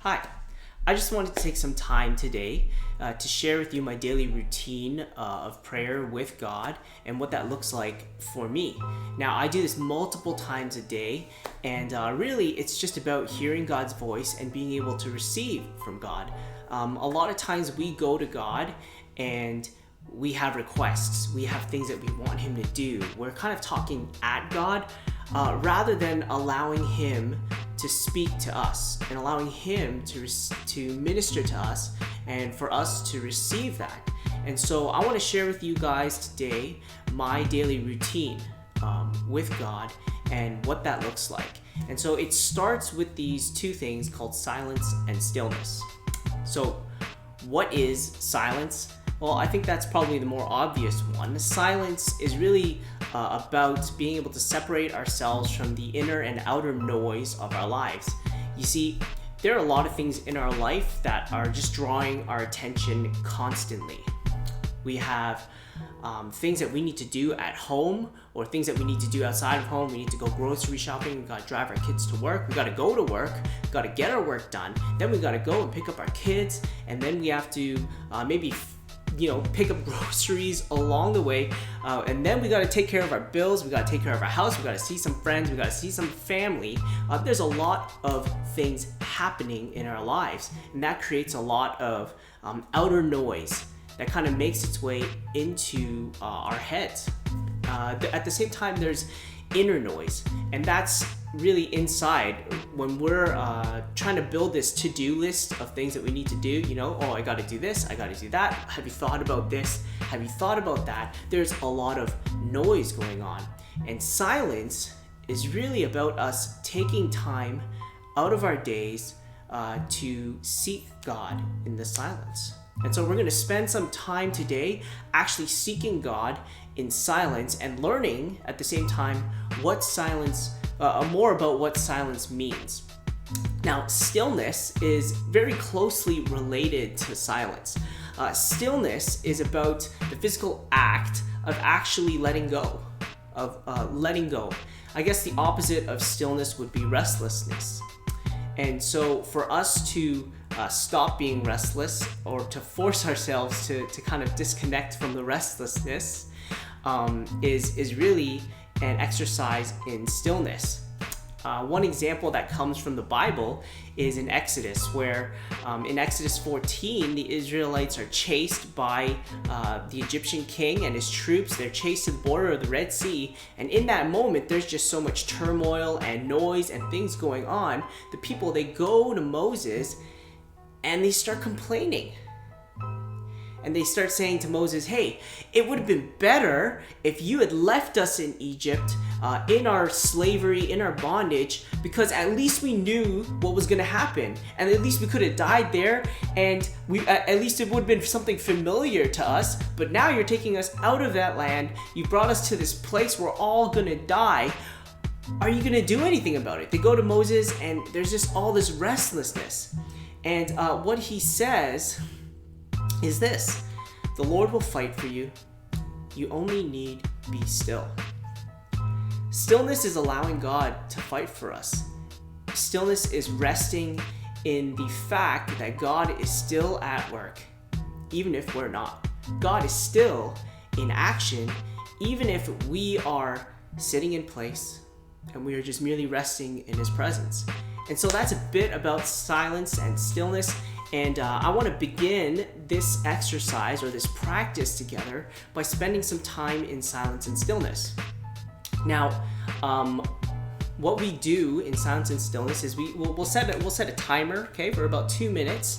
Hi, I just wanted to take some time today to share with you my daily routine of prayer with God and what that looks like for me. Now, I do this multiple times a day, and really it's just about hearing God's voice and being able to receive from God. A lot of times we go to God and we have requests, we have things that we want Him to do. We're kind of talking at God rather than allowing Him to speak to us and allowing Him to minister to us and for us to receive that. And so I want to share with you guys today my daily routine with God and what that looks like. And so it starts with these two things called silence and stillness. So what is silence? Well, I think that's probably the more obvious one. Silence is really about being able to separate ourselves from the inner and outer noise of our lives. You see, there are a lot of things in our life that are just drawing our attention constantly. We have things that we need to do at home or things that we need to do outside of home. We need to go grocery shopping. We got to drive our kids to work. We got to go to work. We got to get our work done. Then we got to go and pick up our kids. And then we have to maybe pick up groceries along the way, and then we got to take care of our bills, we got to take care of our house, we got to see some friends, we got to see some family. There's a lot of things happening in our lives, and that creates a lot of outer noise that kind of makes its way into our heads. At the same time, there's inner noise, and that's really inside when we're trying to build this to-do list of things that we need to do. I got to do this, I got to do that. Have you thought about this? Have you thought about that? There's a lot of noise going on, and silence is really about us taking time out of our days to seek God in the silence. And so we're going to spend some time today actually seeking God in silence and learning at the same time more about what silence means. Now, stillness is very closely related to silence. Stillness is about the physical act of actually letting go. I guess the opposite of stillness would be restlessness. And so for us to stop being restless, or to force ourselves to kind of disconnect from the restlessness, is really an exercise in stillness. One example that comes from the Bible is in Exodus, where in Exodus 14, the Israelites are chased by the Egyptian king and his troops. They're chased to the border of the Red Sea, and in that moment, there's just so much turmoil and noise and things going on. The people, they go to Moses and they start complaining. And they start saying to Moses, hey, it would have been better if you had left us in Egypt, in our slavery, in our bondage, because at least we knew what was going to happen. And at least we could have died there, and at least it would have been something familiar to us. But now you're taking us out of that land. You brought us to this place we're all going to die. Are you going to do anything about it? They go to Moses, and there's just all this restlessness. And what he says is this: the Lord will fight for you. You only need be still. Stillness is allowing God to fight for us. Stillness is resting in the fact that God is still at work, even if we're not. God is still in action, even if we are sitting in place and we are just merely resting in His presence. And so that's a bit about silence and stillness. And I want to begin this exercise or this practice together by spending some time in silence and stillness. Now, what we do in silence and stillness is we'll set a timer, okay, for about 2 minutes.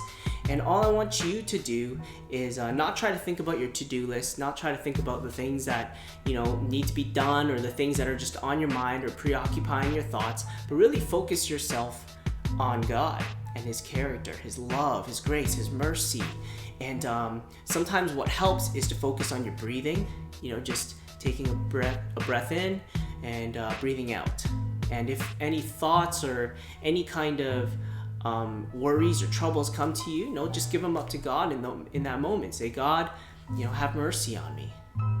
And all I want you to do is not try to think about your to-do list, not try to think about the things that need to be done or the things that are just on your mind or preoccupying your thoughts, but really focus yourself on God and His character, His love, His grace, His mercy. And sometimes what helps is to focus on your breathing, just taking a breath in and breathing out. And if any thoughts or any kind of worries or troubles come to you, just give them up to God in that moment. Say, God, have mercy on me.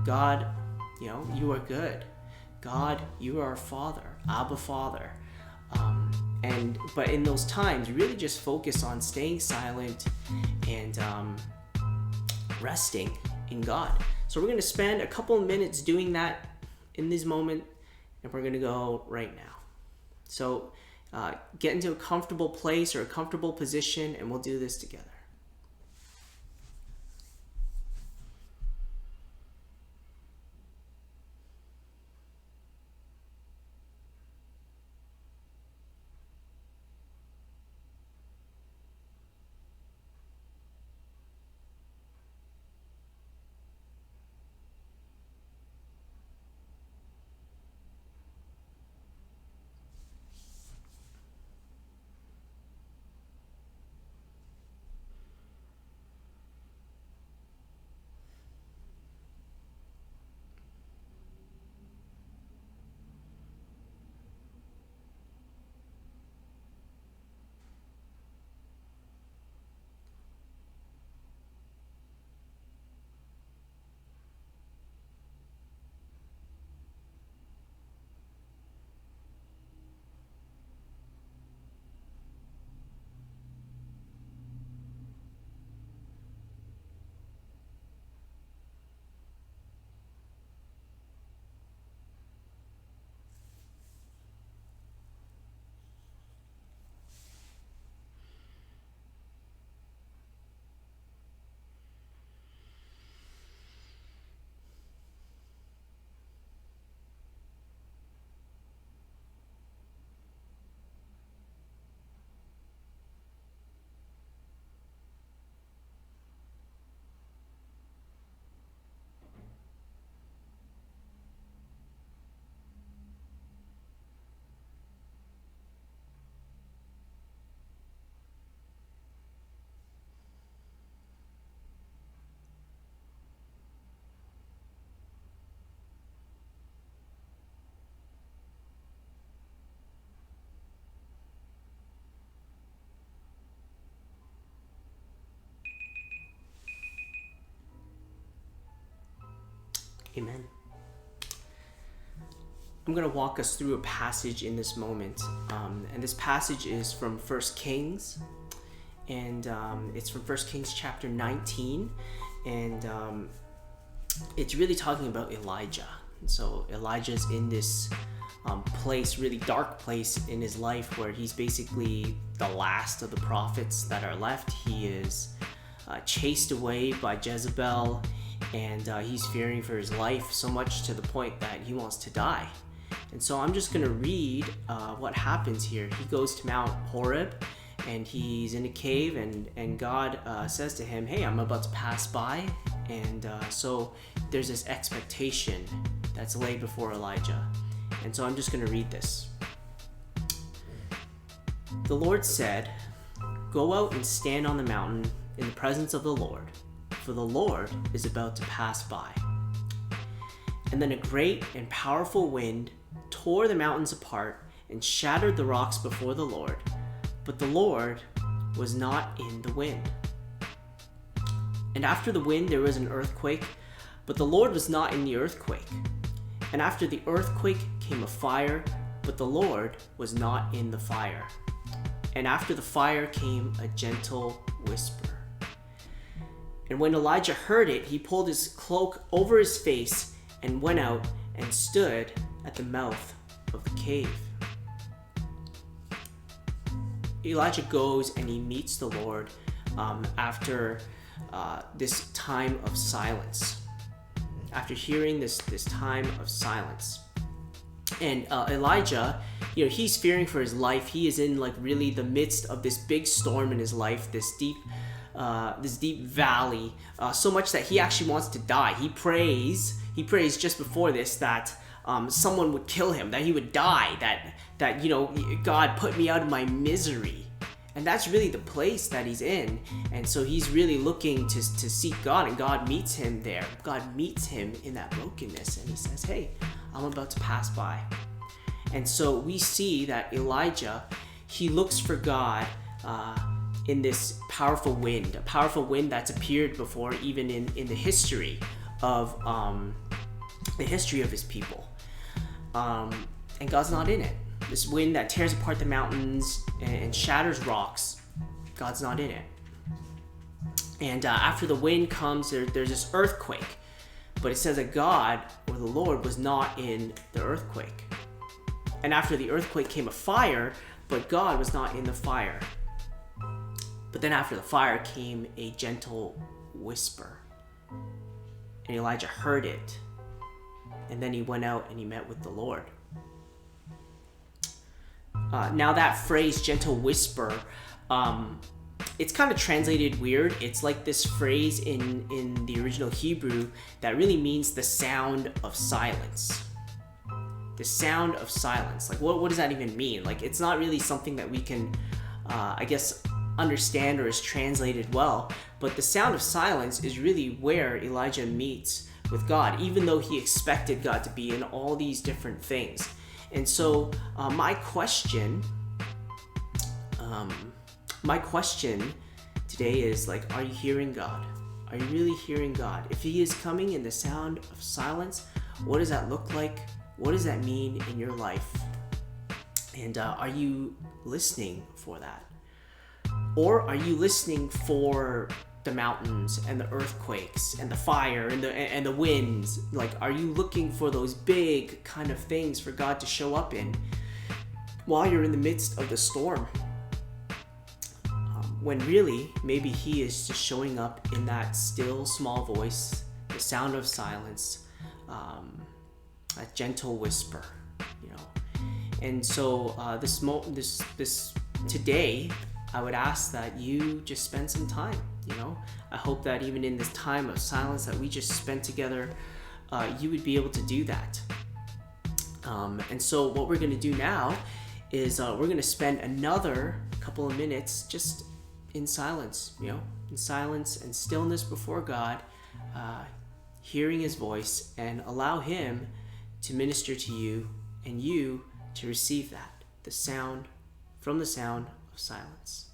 God, you are good. God, you are our Father, Abba Father. But in those times, really just focus on staying silent and resting in God. So we're going to spend a couple of minutes doing that in this moment, and we're going to go right now. So get into a comfortable place or a comfortable position, and we'll do this together. Amen. I'm going to walk us through a passage in this moment. And this passage is from 1 Kings. And it's from 1 Kings chapter 19. And it's really talking about Elijah. And so Elijah's in this place, really dark place in his life, where he's basically the last of the prophets that are left. He is chased away by Jezebel. And he's fearing for his life so much to the point that he wants to die. And so I'm just going to read what happens here. He goes to Mount Horeb, and he's in a cave, and God says to him, hey, I'm about to pass by. And so there's this expectation that's laid before Elijah. And so I'm just going to read this. The Lord said, go out and stand on the mountain in the presence of the Lord, for the Lord is about to pass by. And then a great and powerful wind tore the mountains apart and shattered the rocks before the Lord, but the Lord was not in the wind. And after the wind there was an earthquake, but the Lord was not in the earthquake. And after the earthquake came a fire, but the Lord was not in the fire. And after the fire came a gentle whisper. And when Elijah heard it, he pulled his cloak over his face and went out and stood at the mouth of the cave. Elijah goes and he meets the Lord after this time of silence. After hearing this time of silence. And Elijah, he's fearing for his life. He is in really the midst of this big storm in his life, this deep valley, so much that he actually wants to die. He prays just before this that someone would kill him, that he would die, that God put me out of my misery. And that's really the place that he's in. And so he's really looking to seek God, and God meets him there. God meets him in that brokenness, and he says, hey, I'm about to pass by. And so we see that Elijah, he looks for God in this powerful wind, a powerful wind that's appeared before, even in the history of his people. And God's not in it. this wind that tears apart the mountains and shatters rocks, God's not in it. And after the wind comes, there's this earthquake. But it says that God, or the Lord, was not in the earthquake. And after the earthquake came a fire, but God was not in the fire. But then after the fire came a gentle whisper. And Elijah heard it. And then he went out and he met with the Lord. Now that phrase, gentle whisper, it's kind of translated weird. It's like this phrase in the original Hebrew that really means the sound of silence. The sound of silence. Like, what does that even mean? Like, it's not really something that we can, I guess, understand or is translated well. But the sound of silence is really where Elijah meets with God, even though he expected God to be in all these different things. And so my question today is, like, are you hearing God? Are you really hearing God? If he is coming in the sound of silence, what does that look like? What does that mean in your life? And are you listening for that? Or are you listening for the mountains and the earthquakes and the fire and the winds? Like, are you looking for those big kind of things for God to show up in while you're in the midst of the storm? When really, maybe he is just showing up in that still small voice, the sound of silence, a gentle whisper, you know. And so this today, I would ask that you just spend some time, you know. I hope that even in this time of silence that we just spent together, you would be able to do that. And so what we're going to do now is we're going to spend another couple of minutes just in silence, you know, in silence and stillness before God, hearing his voice, and allow him to minister to you and you to receive that, the sound of silence.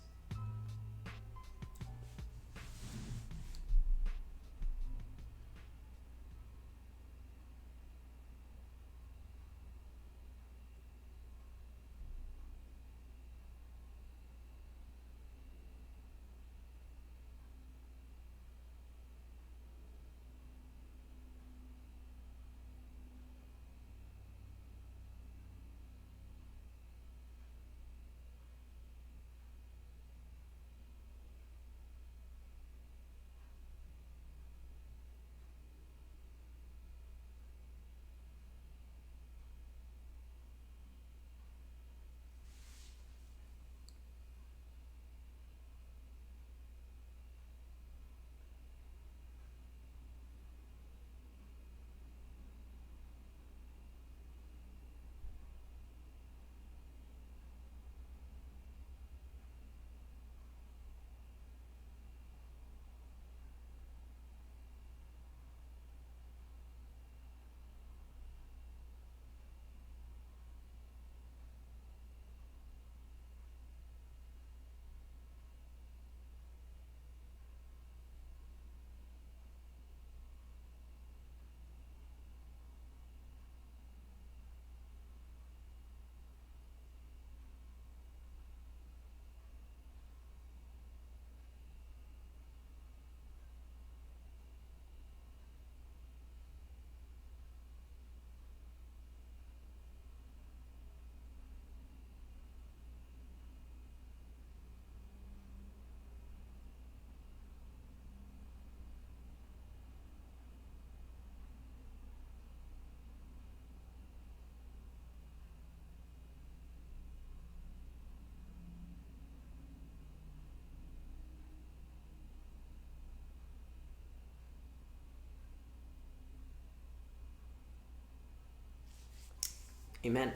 Amen.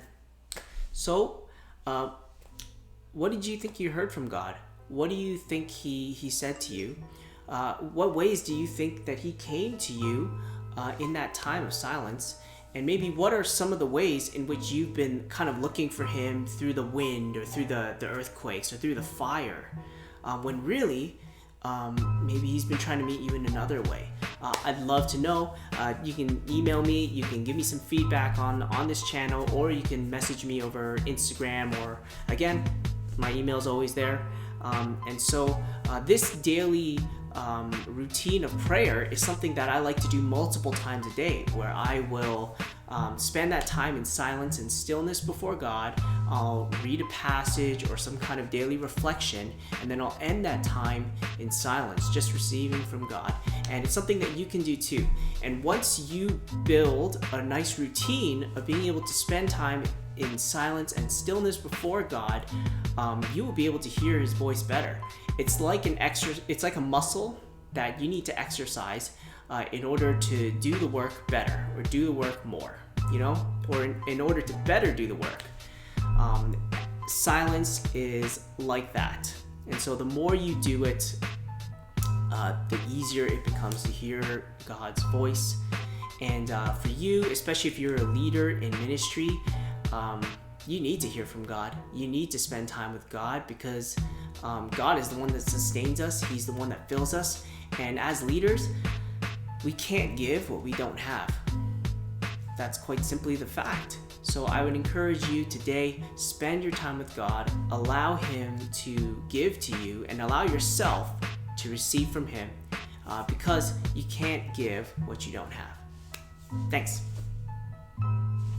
So, what did you think you heard from God? What do you think he said to you? What ways do you think that he came to you in that time of silence? And maybe what are some of the ways in which you've been kind of looking for him through the wind or through the earthquakes or through the fire, when really maybe he's been trying to meet you in another way? I'd love to know. You can email me, you can give me some feedback on this channel, or you can message me over Instagram, or again, my email is always there. And so this daily routine of prayer is something that I like to do multiple times a day, where I will spend that time in silence and stillness before God. I'll read a passage or some kind of daily reflection, and then I'll end that time in silence, just receiving from God. And it's something that you can do too. And once you build a nice routine of being able to spend time in silence and stillness before God, you will be able to hear His voice better. It's like a muscle that you need to exercise in order to do the work better, or do the work more, or in order to better do the work. Silence is like that. And so the more you do it, the easier it becomes to hear God's voice. And for you, especially if you're a leader in ministry, you need to hear from God. You need to spend time with God, because God is the one that sustains us. He's the one that fills us. And as leaders, we can't give what we don't have. That's quite simply the fact. So I would encourage you today, spend your time with God, allow Him to give to you, and allow yourself to receive from Him, because you can't give what you don't have. Thanks.